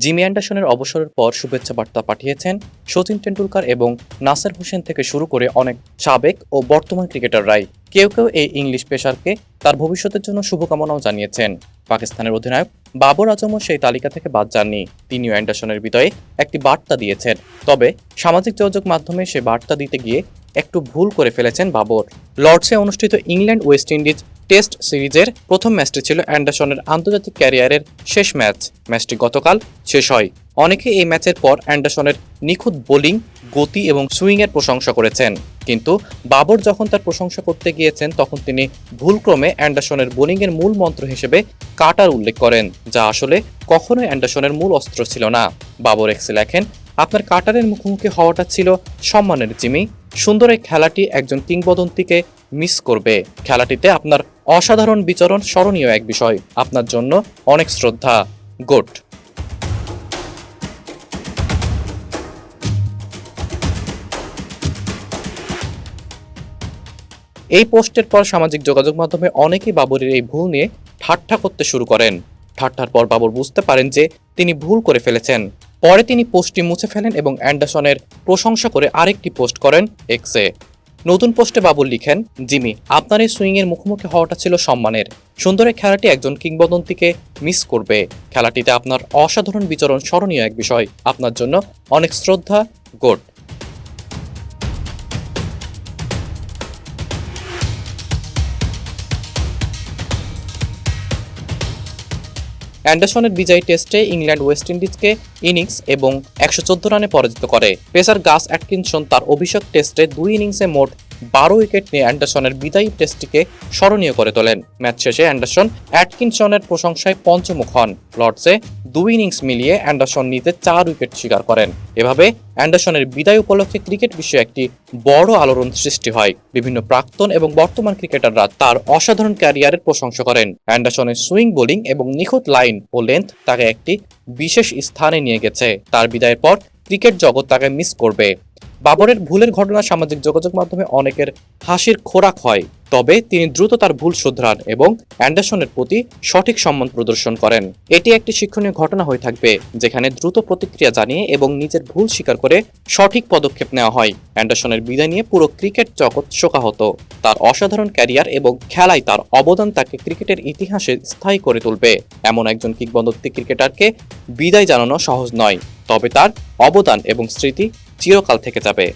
Jimmy অ্যান্ডারসনের অবসরের পর শুভেচ্ছা বার্তা পাঠিয়েছেন শচীন টেন্ডুলকার এবং নাসের হোসেন থেকে শুরু করে অনেক সাবেক ও বর্তমান ক্রিকেটাররাই। কেউ কেউ এই ইংলিশ পেসারকে তার ভবিষ্যতের জন্য শুভকামনাও জানিয়েছেন। পাকিস্তানের অধিনায়ক বাবর আজমও সেই তালিকা থেকে বাদ যাননি। তিনিও অ্যান্ডারসনের বিদায়ে একটি বার্তা দিয়েছেন। তবে সামাজিক যোগাযোগ মাধ্যমে সে বার্তা দিতে গিয়ে একটু ভুল করে ফেলেছেন বাবর। লর্ডসে অনুষ্ঠিত ইংল্যান্ড ওয়েস্ট ইন্ডিজ টেস্ট সিরিজের প্রথম ম্যাচটি ছিল অ্যান্ডারসনের আন্তর্জাতিক ক্যারিয়ারের শেষ ম্যাচটি গতকাল শেষ হয়। অনেকে এই ম্যাচের পর অ্যান্ডারসনের নিখুঁত বোলিং, গতি এবং সুইংয়ের প্রশংসা করেছেন। কিন্তু বাবর যখন তার প্রশংসা করতে গিয়েছেন তখন তিনি ভুলক্রমে অ্যান্ডারসনের বোলিংয়ের মূল মন্ত্র হিসেবে কাটার উল্লেখ করেন, যা আসলে কখনোই অ্যান্ডারসনের মূল অস্ত্র ছিল না। বাবর এক্সে লেখেন, আপনার কাটারের মুখোমুখি হওয়াটা ছিল সম্মানের জিমি। সুন্দর এই খেলাটি একজন কিংবদন্তিকে মিস করবে। খেলাটিতে আপনার অসাধারণ বিচরণ স্মরণীয় এক বিষয়। আপনার জন্য অনেক শ্রদ্ধা, গোট। এই পোস্টের পর সামাজিক যোগাযোগ মাধ্যমে অনেকেই বাবরের এই ভুল নিয়ে ঠাট্টা করতে শুরু করেন। ঠাট্টার পর বাবর বুঝতে পারেন যে তিনি ভুল করে ফেলেছেন। পরে তিনি পোস্টটি মুছে ফেলেন এবং অ্যান্ডারসনের প্রশংসা করে আরেকটি পোস্ট করেন এক্সে। নতুন পোস্টে বাবর লিখেন, জিমি, আপনার এই সুইংয়ের মুখোমুখি হওয়াটা ছিল সম্মানের। সুন্দর এই খেলাটি একজন কিংবদন্তিকে মিস করবে। খেলাটিতে আপনার অসাধারণ বিচরণ স্মরণীয় এক বিষয়। আপনার জন্য অনেক শ্রদ্ধা, গোট। অ্যান্ডারসনের বিজয়ী টেস্টে ইংল্যান্ড ওয়েস্ট ইন্ডিজকে ইনিংস এবং 114 রানে পরাজিত করে। পেসার গাস অ্যাটকিনসন তার অভিষেক টেস্টে 2 ইনিংসে মোট 12 উইকেট নিয়ে অ্যান্ডারসনের বিদায়ী টেস্টটিকে স্মরণীয় করে তোলেন। ম্যাচ শেষে অ্যান্ডারসন অ্যাটকিনসনের প্রশংসায় পঞ্চমুখ হন। লর্ডসে 2 ইনিংস মিলিয়ে অ্যান্ডারসন নিতে 4 উইকেট শিকার করেন। এভাবে অ্যান্ডারসনের বিদায় উপলক্ষে ক্রিকেট বিশ্বে একটি বড় আলোড়ন সৃষ্টি হয়। বিভিন্ন প্রাক্তন এবং বর্তমান ক্রিকেটাররা তার অসাধারণ ক্যারিয়ারের প্রশংসা করেন। অ্যান্ডারসনের সুইং, বোলিং এবং নিখুঁত লাইন ও লেন্থ তাকে একটি বিশেষ স্থানে নিয়ে গেছে। তার বিদায়ের পর ক্রিকেট জগৎ তাকে মিস করবে। বাবরের ভুলের ঘটনা সামাজিক যোগাযোগ মাধ্যমে অনেকের হাসির খোরাক হয়। তবে তিনি দ্রুত তার ভুল শুধরান এবং অ্যান্ডারসনের প্রতি সঠিক সম্মান প্রদর্শন করেন। এটি একটি শিক্ষণীয় ঘটনা হয়ে থাকবে, যেখানে দ্রুত প্রতিক্রিয়া জানিয়ে এবং নিজের ভুল স্বীকার করে সঠিক পদক্ষেপ নেওয়া হয়। অ্যান্ডারসনের বিদায় নিয়ে পুরো ক্রিকেট জগৎ শোকাহত। তার অসাধারণ ক্যারিয়ার এবং খেলায় তার অবদান তাকে ক্রিকেটের ইতিহাসে স্থায়ী করে তুলবে। এমন একজন কিংবদন্তি ক্রিকেটারকে বিদায় জানানো সহজ নয়, তবে তার অবদান এবং স্মৃতি চিরকাল থেকে যাবে।